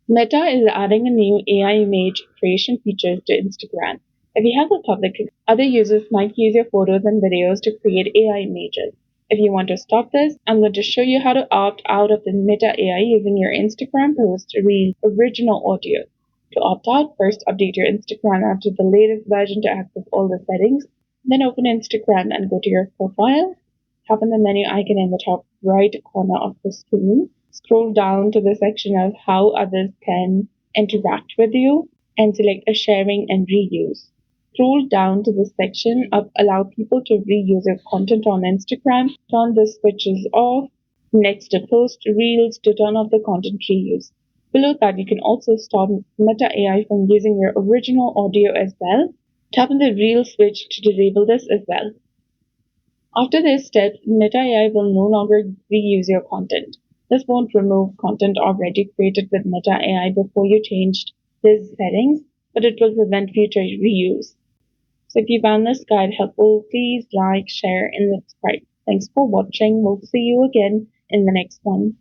Meta is adding a new AI image creation feature to Instagram. If you have a public account, other users might use your photos and videos to create AI images. If you want to stop this, I'm going to show you how to opt out of the Meta AI using your Instagram post to read original audio. To opt out, first update your Instagram app to the latest version to access all the settings. Then open Instagram and go to your profile. Tap on the menu icon in the top right corner of the screen. Scroll down to the section of how others can interact with you and select a sharing and reuse. Scroll down to the section of allow people to reuse your content on Instagram. Turn the switches off. Next to post reels to turn off the content reuse. Below that, you can also stop Meta AI from using your original audio as well. Tap on the reel switch to disable this as well. After this step, Meta AI will no longer reuse your content. This won't remove content already created with Meta AI before you changed these settings, but it will prevent future reuse. So if you found this guide helpful, please like, share, and subscribe. Thanks for watching. We'll see you again in the next one.